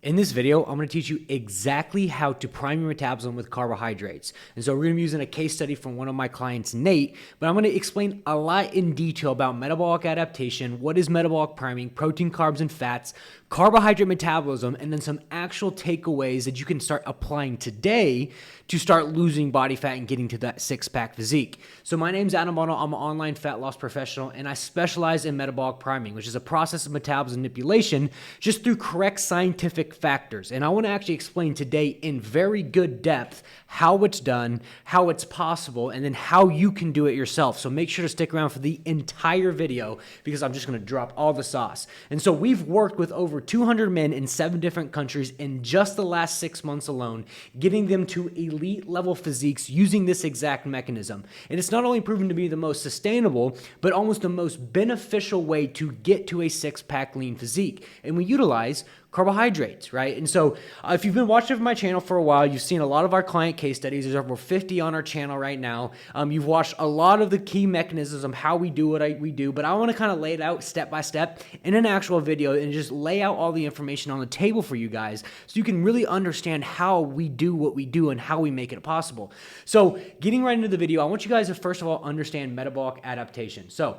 In this video, I'm going to teach you exactly how to prime your metabolism with carbohydrates. And so we're going to be using a case study from one of my clients, Nate, but I'm going to explain a lot in detail about metabolic adaptation, what is metabolic priming, protein, carbs, and fats, carbohydrate metabolism, and then some actual takeaways that you can start applying today to start losing body fat and getting to that six-pack physique. So my name's Adam Bono. I'm an online fat loss professional, and I specialize in metabolic priming, which is a process of metabolism manipulation just through correct scientific factors. And I want to actually explain today in very good depth how it's done, how it's possible, and then how you can do it yourself. So make sure to stick around for the entire video because I'm just going to drop all the sauce. And so we've worked with over 200 men in 7 different countries in just the last 6 months alone, getting them to elite level physiques using this exact mechanism. And it's not only proven to be the most sustainable, but almost the most beneficial way to get to a six-pack lean physique. And we utilize carbohydrates, right? And so if you've been watching my channel for a while, you've seen a lot of our client case studies. There's over 50 on our channel right now. You've watched a lot of the key mechanisms of how we do what we do, but I want to kind of lay it out step by step in an actual video and just lay out all the information on the table for you guys so you can really understand how we do what we do and how we make it possible. So getting right into the video, I want you guys to first of all understand metabolic adaptation. So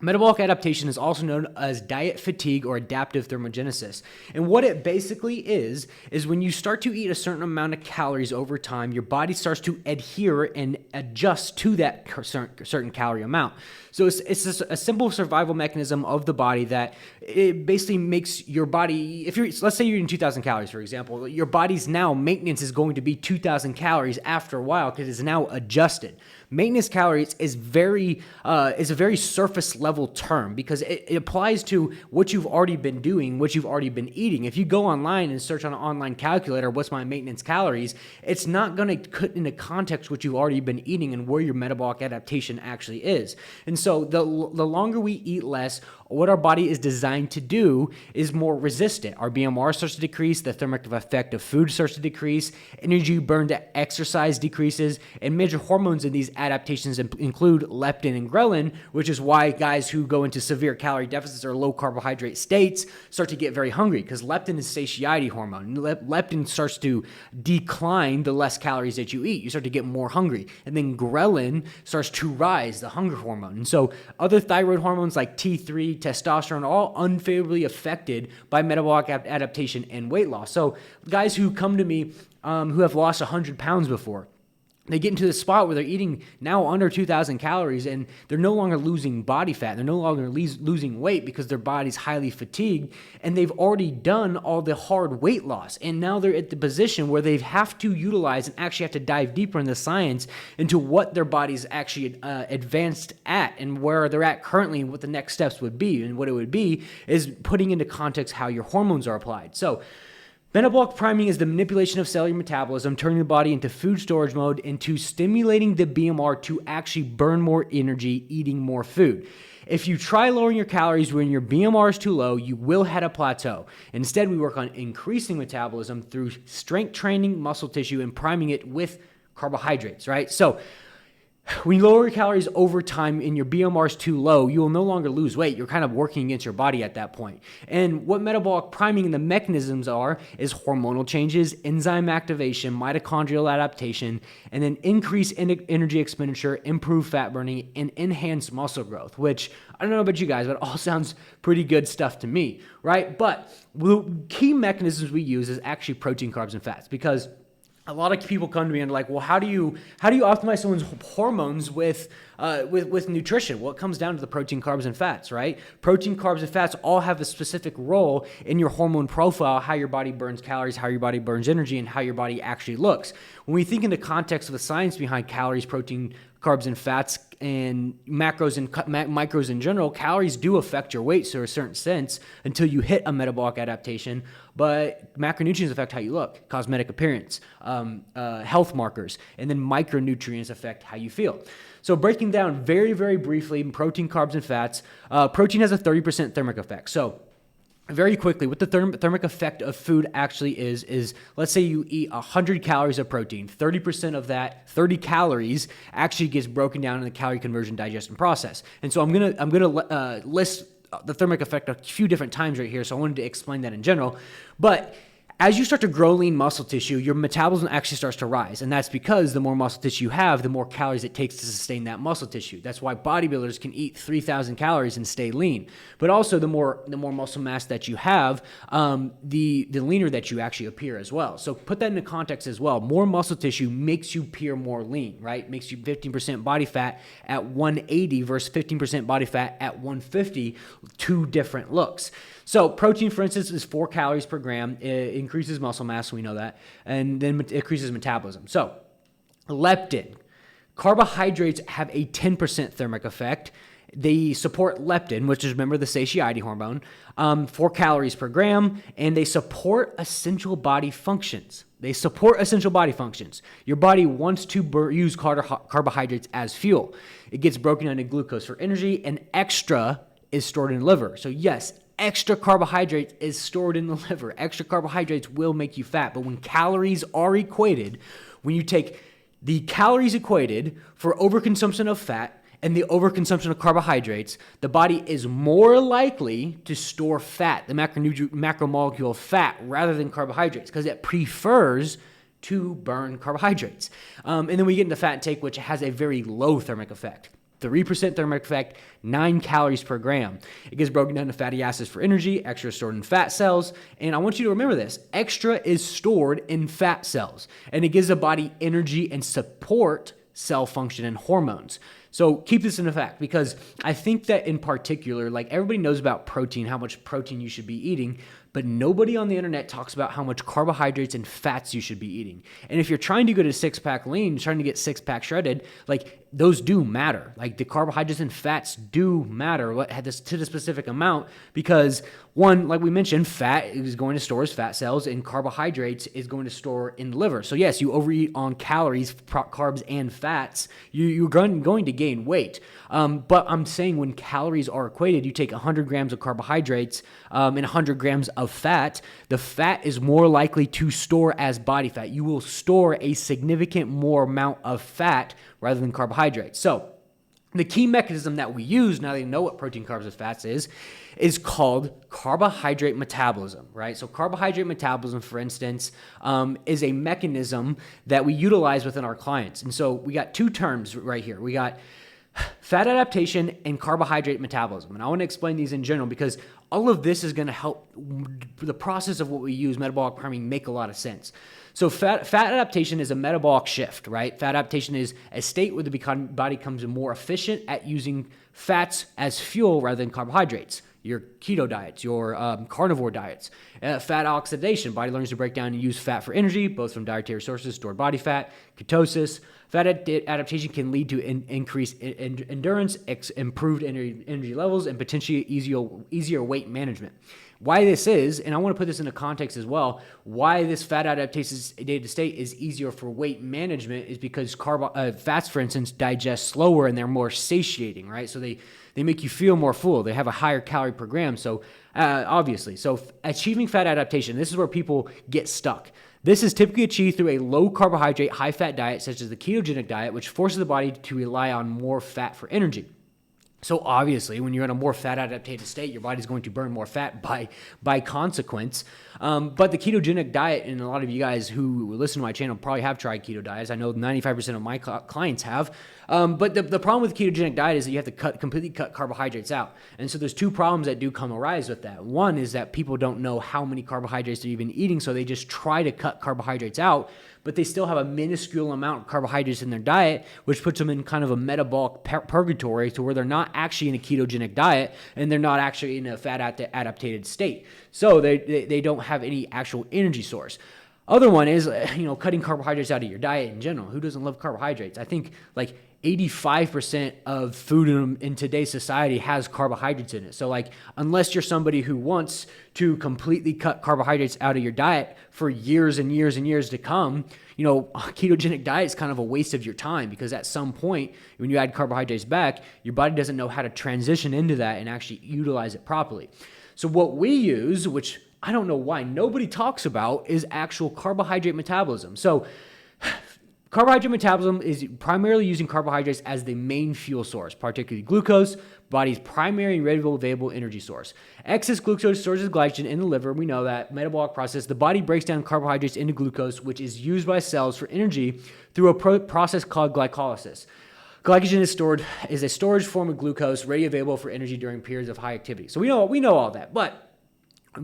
metabolic adaptation is also known as diet fatigue or adaptive thermogenesis. And what it basically is when you start to eat a certain amount of calories over time, your body starts to adhere and adjust to that certain calorie amount. So it's just a simple survival mechanism of the body that it basically makes your body, let's say you're eating 2,000 calories, for example, your body's now maintenance is going to be 2,000 calories after a while because it's now adjusted. Maintenance calories is a very surface level term because it applies to what you've already been doing, what you've already been eating. If you go online and search on an online calculator, what's my maintenance calories, it's not going to put into context what you've already been eating and where your metabolic adaptation actually is. And so the longer we eat less, what our body is designed to do is more resistant. Our BMR starts to decrease, the thermic effect of food starts to decrease, energy burned to exercise decreases, and major hormones in these adaptations include leptin and ghrelin, which is why guys who go into severe calorie deficits or low carbohydrate states start to get very hungry because leptin is satiety hormone. Leptin starts to decline the less calories that you eat. You start to get more hungry. And then ghrelin starts to rise, the hunger hormone. And so other thyroid hormones like T3, testosterone, are all unfavorably affected by metabolic adaptation and weight loss. So guys who come to me who have lost 100 pounds before, they get into the spot where they're eating now under 2,000 calories and they're no longer losing body fat. They're no longer losing weight because their body's highly fatigued and they've already done all the hard weight loss. And now they're at the position where they have to utilize and actually have to dive deeper in the science into what their body's actually advanced at and where they're at currently and what the next steps would be. And what it would be is putting into context how your hormones are applied. So metabolic priming is the manipulation of cellular metabolism, turning the body into food storage mode, into stimulating the BMR to actually burn more energy, eating more food. If you try lowering your calories when your BMR is too low, you will hit a plateau. Instead, we work on increasing metabolism through strength training, muscle tissue, and priming it with carbohydrates, right? So when you lower your calories over time and your BMR is too low, you will no longer lose weight. You're kind of working against your body at that point. And what metabolic priming and the mechanisms are is hormonal changes, enzyme activation, mitochondrial adaptation, and then increased energy expenditure, improved fat burning, and enhanced muscle growth, which I don't know about you guys, but it all sounds pretty good stuff to me, right? But the key mechanisms we use is actually protein, carbs, and fats because a lot of people come to me and are like, well, how do you optimize someone's hormones with nutrition? Well, it comes down to the protein, carbs, and fats, right? Protein, carbs, and fats all have a specific role in your hormone profile, how your body burns calories, how your body burns energy, and how your body actually looks. When we think in the context of the science behind calories, protein, carbs, and fats, and macros and micros in general, calories do affect your weight to a certain sense until you hit a metabolic adaptation, but macronutrients affect how you look, cosmetic appearance, health markers, and then micronutrients affect how you feel. So breaking down very, very briefly, protein, carbs, and fats, protein has a 30% thermic effect. So very quickly, what the thermic effect of food actually is let's say you eat 100 calories of protein, 30% of that 30 calories actually gets broken down in the calorie conversion digestion process. And so I'm gonna list the thermic effect a few different times right here, so I wanted to explain that in general. But As you start to grow lean muscle tissue, your metabolism actually starts to rise. And that's because the more muscle tissue you have, the more calories it takes to sustain that muscle tissue. That's why bodybuilders can eat 3,000 calories and stay lean. But also the more muscle mass that you have, the leaner that you actually appear as well. So put that into context as well. More muscle tissue makes you appear more lean, right? Makes you 15% body fat at 180 versus 15% body fat at 150, two different looks. So protein, for instance, is 4 calories per gram. It increases muscle mass, we know that, and then it increases metabolism. So leptin. Carbohydrates have a 10% thermic effect. They support leptin, which is, remember, the satiety hormone, 4 calories per gram, and they support essential body functions. Your body wants to use carbohydrates as fuel. It gets broken down into glucose for energy, and extra is stored in the liver. So yes, extra carbohydrates is stored in the liver. Extra carbohydrates will make you fat, but when calories are equated, when you take the calories equated for overconsumption of fat and the overconsumption of carbohydrates, the body is more likely to store fat, the macromolecule of fat, rather than carbohydrates, because it prefers to burn carbohydrates. And then we get into fat intake, which has a very low thermic effect. 3% thermic effect, 9 calories per gram. It gets broken down to fatty acids for energy, extra is stored in fat cells. And I want you to remember this, extra is stored in fat cells. And it gives the body energy and support cell function and hormones. So keep this in effect, because I think that in particular, like, everybody knows about protein, how much protein you should be eating, but nobody on the internet talks about how much carbohydrates and fats you should be eating. And if you're trying to go to 6-pack lean, trying to get 6-pack shredded, like, those do matter. Like, the carbohydrates and fats do matter to the specific amount, because one, like we mentioned, fat is going to store as fat cells, and carbohydrates is going to store in the liver. So yes, you overeat on calories, carbs, and fats, you're going to gain weight. But I'm saying when calories are equated, you take 100 grams of carbohydrates and 100 grams of fat, the fat is more likely to store as body fat. You will store a significant more amount of fat rather than carbohydrates. So the key mechanism that we use, now that you know what protein, carbs, and fats is called carbohydrate metabolism, right? So carbohydrate metabolism, for instance, is a mechanism that we utilize within our clients. And so we got two terms right here. We got fat adaptation and carbohydrate metabolism. And I want to explain these in general, because all of this is going to help the process of what we use, metabolic priming, make a lot of sense. So fat adaptation is a metabolic shift, right? Fat adaptation is a state where the body becomes more efficient at using fats as fuel rather than carbohydrates. Your keto diets, your carnivore diets. Fat oxidation, body learns to break down and use fat for energy, both from dietary sources, stored body fat. Ketosis, fat adaptation can lead to increased endurance, improved energy levels, and potentially easier weight management. Why this is, and I want to put this into context as well, why this fat adaptation state is easier for weight management is because fats, for instance, digest slower and they're more satiating, right? So they make you feel more full. They have a higher calorie per gram. So obviously, achieving fat adaptation, this is where people get stuck. This is typically achieved through a low carbohydrate, high fat diet, such as the ketogenic diet, which forces the body to rely on more fat for energy. So obviously, when you're in a more fat adapted state, your body's going to burn more fat by consequence. But the ketogenic diet, and a lot of you guys who listen to my channel probably have tried keto diets. I know 95% of my clients have. But the problem with ketogenic diet is that you have to completely cut carbohydrates out. And so there's two problems that do arise with that. One is that people don't know how many carbohydrates they're even eating, so they just try to cut carbohydrates out, but they still have a minuscule amount of carbohydrates in their diet, which puts them in kind of a metabolic purgatory, to where they're not actually in a ketogenic diet and they're not actually in a fat adapted state. So they don't have any actual energy source. Other one is, cutting carbohydrates out of your diet in general. Who doesn't love carbohydrates? I think like 85% of food in today's society has carbohydrates in it. So like, unless you're somebody who wants to completely cut carbohydrates out of your diet for years and years and years to come, a ketogenic diet is kind of a waste of your time, because at some point when you add carbohydrates back, your body doesn't know how to transition into that and actually utilize it properly. So what we use, which I don't know why nobody talks about, is actual carbohydrate metabolism. So carbohydrate metabolism is primarily using carbohydrates as the main fuel source, particularly glucose, body's primary and readily available energy source. Excess glucose stores as glycogen in the liver. We know that metabolic process, the body breaks down carbohydrates into glucose, which is used by cells for energy through a process called glycolysis. Glycogen is a storage form of glucose, ready available for energy during periods of high activity. So we know all that, but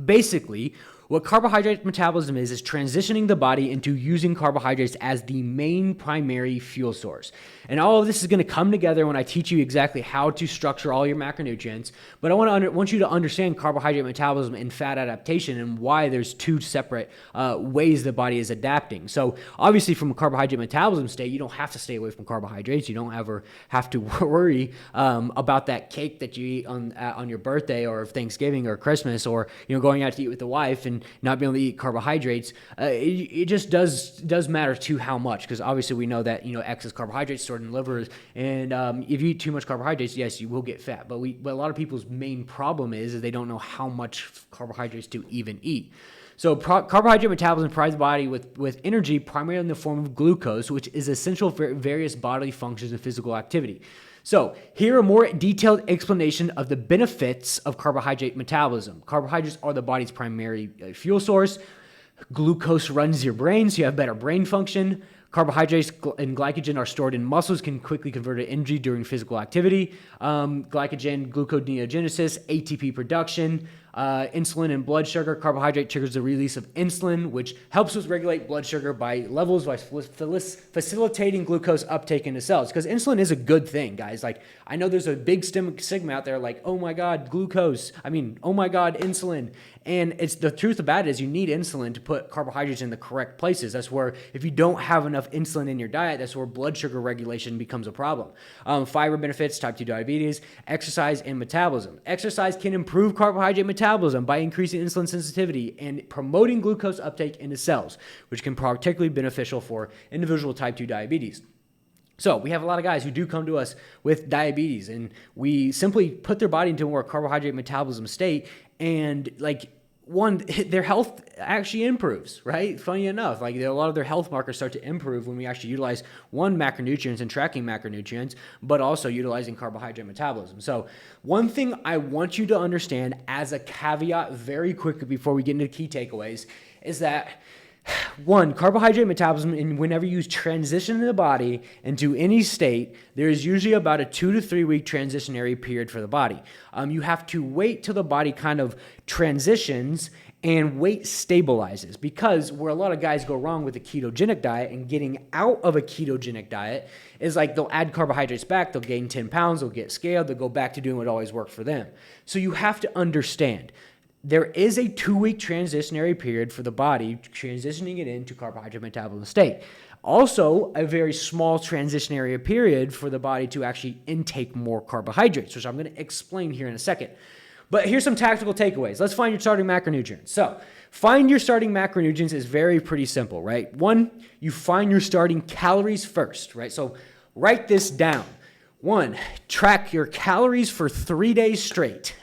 basically, what carbohydrate metabolism is transitioning the body into using carbohydrates as the main primary fuel source. And all of this is going to come together when I teach you exactly how to structure all your macronutrients. But I want you to understand carbohydrate metabolism and fat adaptation and why there's two separate ways the body is adapting. So obviously from a carbohydrate metabolism state, you don't have to stay away from carbohydrates. You don't ever have to worry about that cake that you eat on your birthday or Thanksgiving or Christmas, or going out to eat with the wife and not being able to eat carbohydrates. It just does matter to how much, because obviously we know that excess carbohydrates stored in the liver, and if you eat too much carbohydrates, yes, you will get fat. But a lot of people's main problem is they don't know how much carbohydrates to even eat. So carbohydrate metabolism provides the body with energy primarily in the form of glucose, which is essential for various bodily functions and physical activity. So here a more detailed explanation of the benefits of carbohydrate metabolism. Carbohydrates are the body's primary fuel source. Glucose runs your brain, so you have better brain function. Carbohydrates and glycogen are stored in muscles, can quickly convert to energy during physical activity. Glycogen, gluconeogenesis, ATP production, insulin and blood sugar. Carbohydrate triggers the release of insulin, which helps us regulate blood sugar by facilitating glucose uptake into cells. Because insulin is a good thing, guys. Like, I know there's a big stigma out there, like, oh my God, oh my God, insulin. And it's the truth about it is you need insulin to put carbohydrates in the correct places. That's where, if you don't have enough insulin in your diet, that's where blood sugar regulation becomes a problem. Fiber benefits, type 2 diabetes, exercise, and metabolism. Exercise can improve carbohydrate metabolism by increasing insulin sensitivity and promoting glucose uptake into cells, which can be particularly beneficial for individual type 2 diabetes. So we have a lot of guys who do come to us with diabetes, and we simply put their body into a more carbohydrate metabolism state, and their health actually improves, right? Funny enough, a lot of their health markers start to improve when we actually utilize macronutrients and tracking macronutrients, but also utilizing carbohydrate metabolism. So one thing I want you to understand as a caveat very quickly before we get into key takeaways is that carbohydrate metabolism, and whenever you transition the body into any state, there is usually about a 2 to 3 week transitionary period for the body. You have to wait till the body kind of transitions and weight stabilizes, because where a lot of guys go wrong with a ketogenic diet and getting out of a ketogenic diet is they'll add carbohydrates back, they'll gain 10 pounds, they'll get scaled, they'll go back to doing what always worked for them. So you have to understand, there is a 2-week transitionary period for the body, transitioning it into carbohydrate metabolism state. Also, a very small transitionary period for the body to actually intake more carbohydrates, which I'm going to explain here in a second. But here's some tactical takeaways. Let's find your starting macronutrients. So, find your starting macronutrients is pretty simple, right? One, you find your starting calories first, right? So, write this down. 1, track your calories for 3 days straight,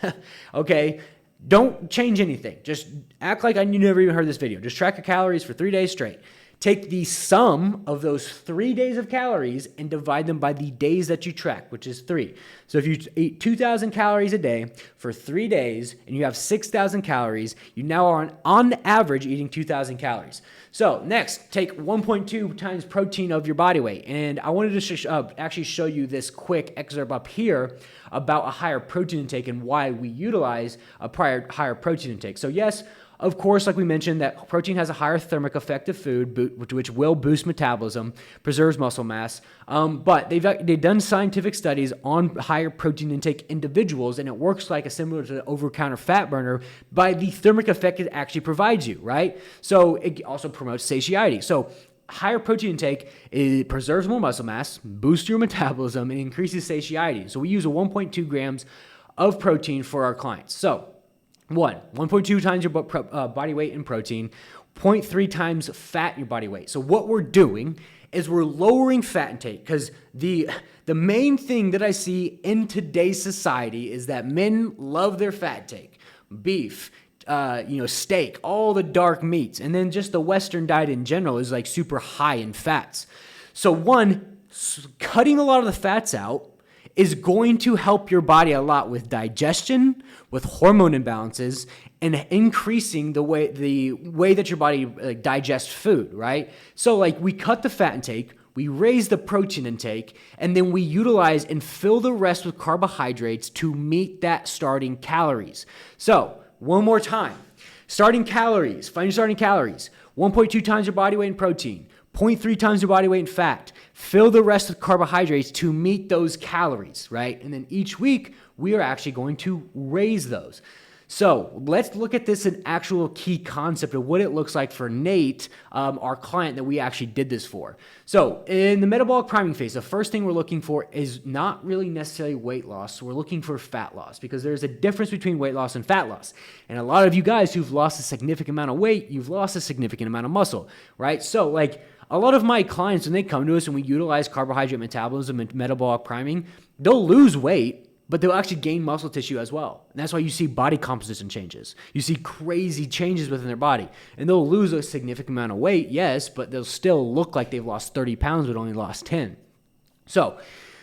okay? Don't change anything. Just act like you never even heard this video. Just track your calories for 3 days straight. Take the sum of those 3 days of calories and divide them by the days that you track, which is 3. So if you eat 2,000 calories a day for 3 days and you have 6,000 calories, you now are on average eating 2,000 calories. So next, take 1.2 times protein of your body weight. And I wanted to actually show you this quick excerpt up here about a higher protein intake and why we utilize a higher protein intake. So yes, of course, like we mentioned, that protein has a higher thermic effect of food, which will boost metabolism, preserves muscle mass. But they've done scientific studies on higher protein intake individuals, and it works similar to the over-the-counter fat burner by the thermic effect it actually provides you, right? So it also promotes satiety. So higher protein intake, it preserves more muscle mass, boosts your metabolism, and increases satiety. So we use 1.2 grams of protein for our clients. So 1.2 times your body weight in protein, 0.3 times fat in your body weight. So what we're doing is we're lowering fat intake, because the main thing that I see in today's society is that men love their fat intake. Beef, steak, all the dark meats, and then just the Western diet in general is super high in fats. So one, cutting a lot of the fats out is going to help your body a lot with digestion, with hormone imbalances, and increasing the way that your body digests food, right? So like we cut the fat intake, we raise the protein intake, and then we utilize and fill the rest with carbohydrates to meet that starting calories. So one more time, starting calories, find your starting calories, 1.2 times your body weight in protein, 0.3 times your body weight in fat. Fill the rest with carbohydrates to meet those calories, right? And then each week, we are actually going to raise those. So let's look at this an actual key concept of what it looks like for Nate, our client that we actually did this for. So in the metabolic priming phase, the first thing we're looking for is not really necessarily weight loss. We're looking for fat loss because there's a difference between weight loss and fat loss. And a lot of you guys who've lost a significant amount of weight, you've lost a significant amount of muscle, right? So like a lot of my clients, when they come to us and we utilize carbohydrate metabolism and metabolic priming, they'll lose weight, but they'll actually gain muscle tissue as well. And that's why you see body composition changes. You see crazy changes within their body. And they'll lose a significant amount of weight, yes, but they'll still look like they've lost 30 pounds but only lost 10. So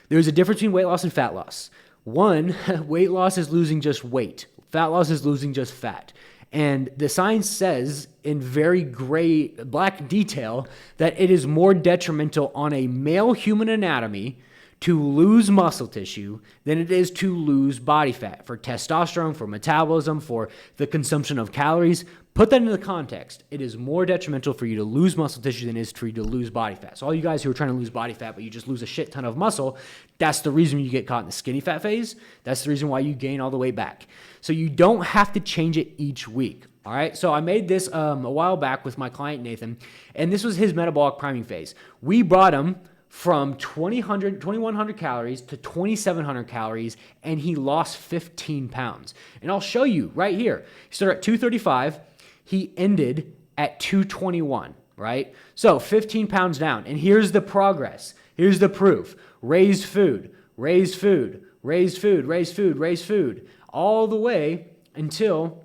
there's a difference between weight loss and fat loss. One, weight loss is losing just weight. Fat loss is losing just fat. And the science says in very gray, black detail that it is more detrimental on a male human anatomy to lose muscle tissue than it is to lose body fat for testosterone, for metabolism, for the consumption of calories. Put that into the context. It is more detrimental for you to lose muscle tissue than it is for you to lose body fat. So all you guys who are trying to lose body fat, but you just lose a shit ton of muscle, that's the reason you get caught in the skinny fat phase. That's the reason why you gain all the way back. So you don't have to change it each week. All right, so I made this a while back with my client Nathan, and this was his metabolic priming phase. We brought him from 2,100 calories to 2,700 calories, and he lost 15 pounds. And I'll show you right here. He started at 235. He ended at 221, right? So 15 pounds down. And here's the progress. Here's the proof. Raised food, raised food, raised food, raised food, raised food, all the way until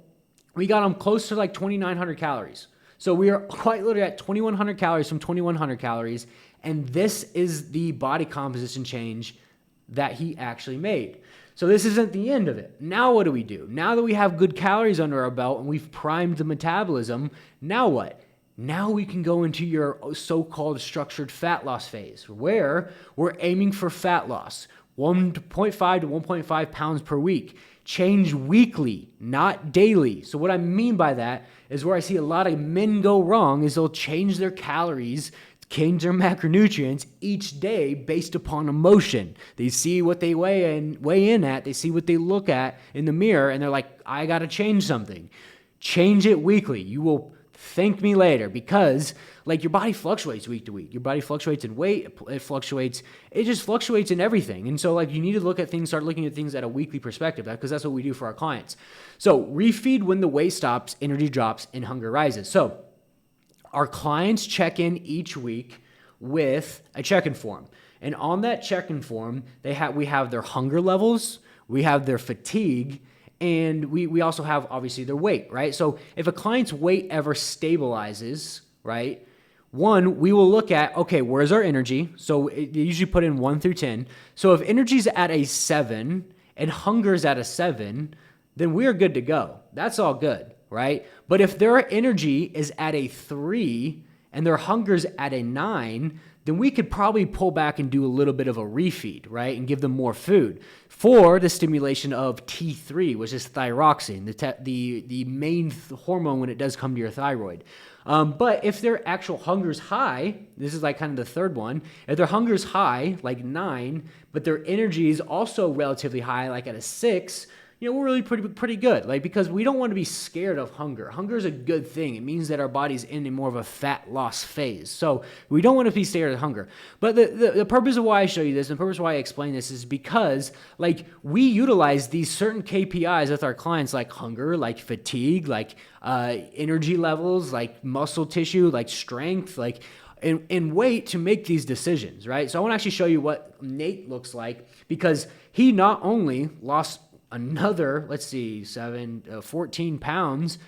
we got him close to like 2,900 calories. So we are quite literally at 2,100 calories from 2,100 calories. And this is the body composition change that he actually made. So this isn't the end of it. Now what do we do? Now that we have good calories under our belt and we've primed the metabolism, now what? Now we can go into your so-called structured fat loss phase where we're aiming for fat loss, 1.5 to 1.5 pounds per week. Change weekly, not daily. So what I mean by that is where I see a lot of men go wrong is they'll change their calories, change their macronutrients each day based upon emotion. They see what they weigh in at, they see what they look at in the mirror, and they're like, I got to change something. Change it weekly. You will thank me later because like your body fluctuates week to week. Your body fluctuates in weight. It just fluctuates in everything. And so like you need to start looking at things at a weekly perspective because that's what we do for our clients. So refeed when the weight stops, energy drops, and hunger rises. So our clients check in each week with a check-in form. And on that check-in form, we have their hunger levels, we have their fatigue, and we also have obviously their weight, right? So if a client's weight ever stabilizes, right, one, we will look at, okay, where's our energy? So they usually put in 1 through 10. So if energy's at a 7 and hunger's at a 7, then we're good to go. That's all good, right? But if their energy is at a 3 and their hunger's at a 9, then we could probably pull back and do a little bit of a refeed, right? And give them more food for the stimulation of T3, which is thyroxine, the main hormone when it does come to your thyroid. But if their actual hunger's high, this is like kind of the third one, if their hunger's high, like 9, but their energy is also relatively high, like at a 6, we're really pretty good. Like, because we don't want to be scared of hunger. Hunger is a good thing. It means that our body's in more of a fat loss phase. So we don't want to be scared of hunger. But the purpose of why I show you this and the purpose of why I explain this is because like we utilize these certain KPIs with our clients, like hunger, like fatigue, like energy levels, like muscle tissue, like strength, like and weight to make these decisions, right? So I want to actually show you what Nate looks like because he not only lost another, 14 pounds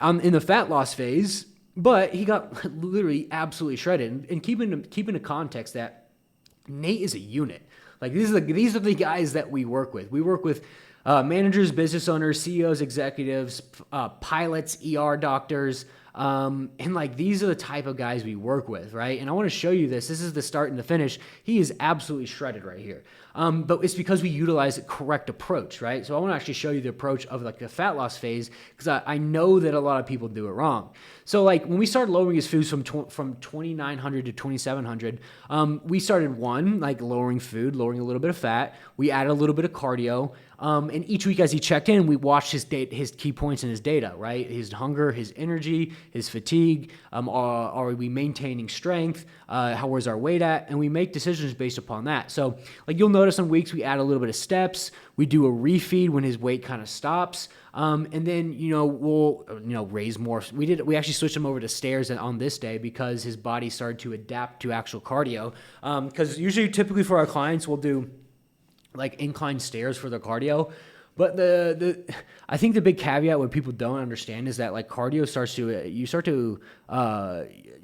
in the fat loss phase, But he got literally absolutely shredded. And keep in context that Nate is a unit. Like these are the guys that we work with. We work with managers, business owners, CEOs, executives, pilots, ER doctors, and like these are the type of guys we work with, right? And I want to show you this. This is the start and the finish. He is absolutely shredded right here. But it's because we utilize the correct approach, right? So I want to actually show you the approach of like the fat loss phase because I know that a lot of people do it wrong. So like when we started lowering his foods from 2,900 to 2,700, we started like lowering food, lowering a little bit of fat. We added a little bit of cardio. And each week as he checked in, we watched his key points in his data, right? His hunger, his energy, his fatigue. Are we maintaining strength? Where's our weight at? And we make decisions based upon that. So like you'll notice on weeks we add a little bit of steps. We do a refeed when his weight kind of stops. And then, we'll, raise more. We actually switched him over to stairs on this day because his body started to adapt to actual cardio. Because typically for our clients, we'll do like incline stairs for their cardio. But I think the big caveat what people don't understand is that like cardio you start to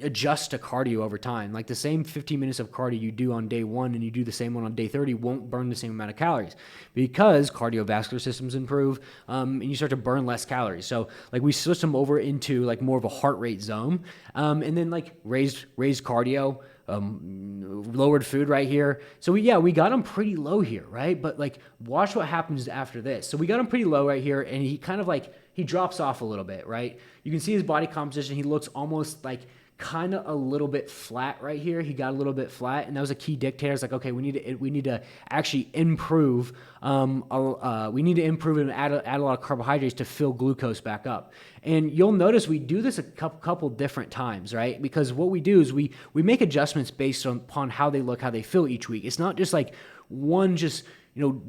adjust to cardio over time. Like the same 15 minutes of cardio you do on day 1 and you do the same one on day 30 won't burn the same amount of calories because cardiovascular systems improve and you start to burn less calories. So like we switched them over into like more of a heart rate zone and then like raised cardio. Lowered food right here. So we got him pretty low here, right? But like, watch what happens after this. So we got him pretty low right here, and he kind of like, he drops off a little bit, right? You can see his body composition. He looks almost like kind of a little bit flat right here. He got a little bit flat, and that was a key dictator. It's like, okay, we need to actually improve. We need to improve and add a lot of carbohydrates to fill glucose back up. And you'll notice we do this a couple different times, right? Because what we do is we make adjustments based upon how they look, how they feel each week. It's not just like one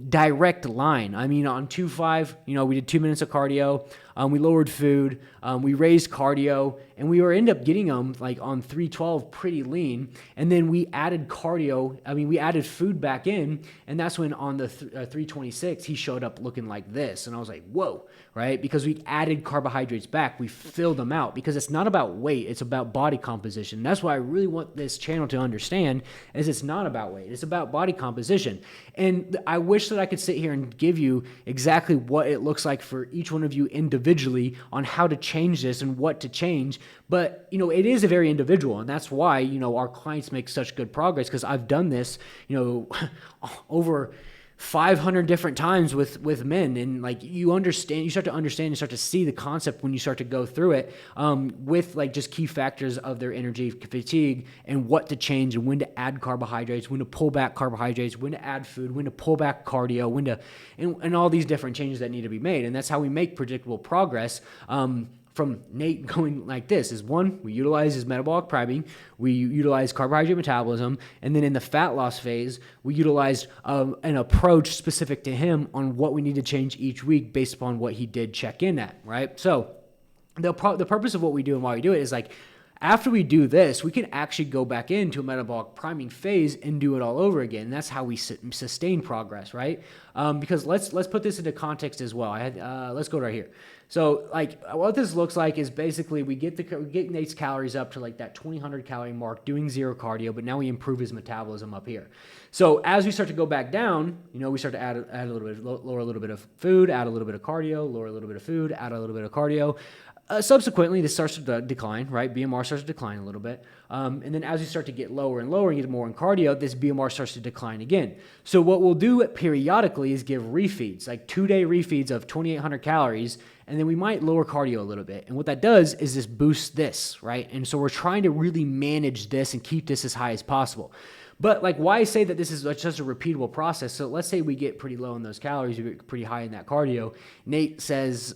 direct line. I mean, on 2.5, we did 2 minutes of cardio. We lowered food. We raised cardio, and we end up getting them like on 312 pretty lean. And then we added cardio. I mean, we added food back in, and that's when on the 326 he showed up looking like this, and I was like, whoa, right? Because we added carbohydrates back. We filled them out because it's not about weight. It's about body composition. That's why I really want this channel to understand is it's not about weight. It's about body composition. And I wish that I could sit here and give you exactly what it looks like for each one of you individually on how to change this and what to change. But, it is a very individual. And that's why, our clients make such good progress because I've done this, over 500 different times with men. And like you start to understand, you start to see the concept when you start to go through it with like just key factors of their energy, fatigue, and what to change and when to add carbohydrates, when to pull back carbohydrates, when to add food, when to pull back cardio, and all these different changes that need to be made. And that's how we make predictable progress. From Nate going like this is one, we utilize his metabolic priming, we utilize carbohydrate metabolism, and then in the fat loss phase, we utilized an approach specific to him on what we need to change each week based upon what he did check in at, right? So the purpose of what we do and why we do it is like, after we do this, we can actually go back into a metabolic priming phase and do it all over again. And that's how we sustain progress, right? Because let's put this into context as well. Let's go right here. So like what this looks like is basically we get Nate's calories up to like that 2,000 calorie mark doing zero cardio, but now we improve his metabolism up here. So as we start to go back down, we start to add a little bit, lower a little bit of food, add a little bit of cardio, lower a little bit of food, add a little bit of cardio. Subsequently, this starts to decline, right? BMR starts to decline a little bit. And then as you start to get lower and lower and get more in cardio, this BMR starts to decline again. So what we'll do periodically is give refeeds, like 2-day refeeds of 2,800 calories, and then we might lower cardio a little bit. And what that does is this boosts this, right? And so we're trying to really manage this and keep this as high as possible. But like why I say that this is just a repeatable process. So let's say we get pretty low in those calories, we get pretty high in that cardio. Nate says,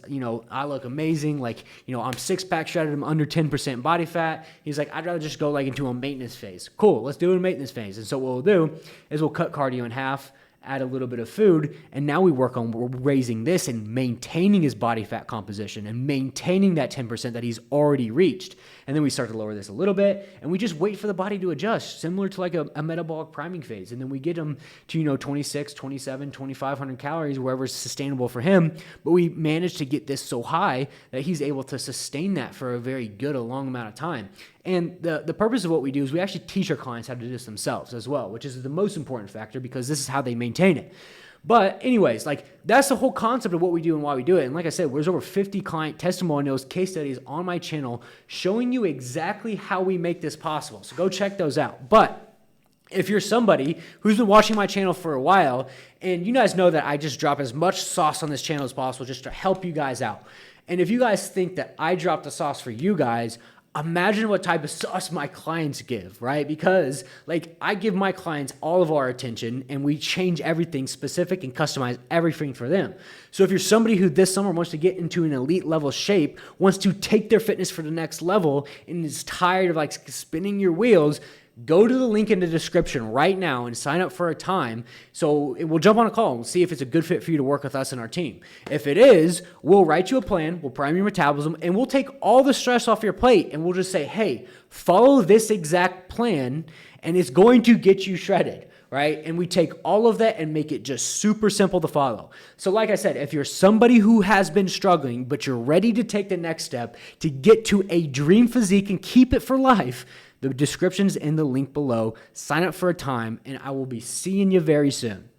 I look amazing. Like, I'm 6-pack shredded, I'm under 10% body fat. He's like, I'd rather just go like into a maintenance phase. Cool, let's do a maintenance phase. And so what we'll do is we'll cut cardio in half, add a little bit of food, and now we work on raising this and maintaining his body fat composition and maintaining that 10% that he's already reached. And then we start to lower this a little bit, and we just wait for the body to adjust, similar to like a metabolic priming phase. And then we get him to, 26, 27, 2,500 calories, wherever's sustainable for him. But we manage to get this so high that he's able to sustain that for a very good, a long amount of time. And the purpose of what we do is we actually teach our clients how to do this themselves as well, which is the most important factor because this is how they maintain it. But anyways, like that's the whole concept of what we do and why we do it. And like I said, there's over 50 client testimonials, case studies on my channel showing you exactly how we make this possible. So go check those out. But if you're somebody who's been watching my channel for a while, and you guys know that I just drop as much sauce on this channel as possible just to help you guys out. And if you guys think that I drop the sauce for you guys, imagine what type of sauce my clients give, right? Because like I give my clients all of our attention and we change everything specific and customize everything for them. So if you're somebody who this summer wants to get into an elite level shape, wants to take their fitness for the next level and is tired of like spinning your wheels, go to the link in the description right now and sign up for a time. So we'll jump on a call and see if it's a good fit for you to work with us and our team. If it is, we'll write you a plan, we'll prime your metabolism, and we'll take all the stress off your plate. And we'll just say, hey, follow this exact plan and it's going to get you shredded, right? And we take all of that and make it just super simple to follow. So like I said, if you're somebody who has been struggling, but you're ready to take the next step to get to a dream physique and keep it for life, the description's in the link below. Sign up for a time, and I will be seeing you very soon.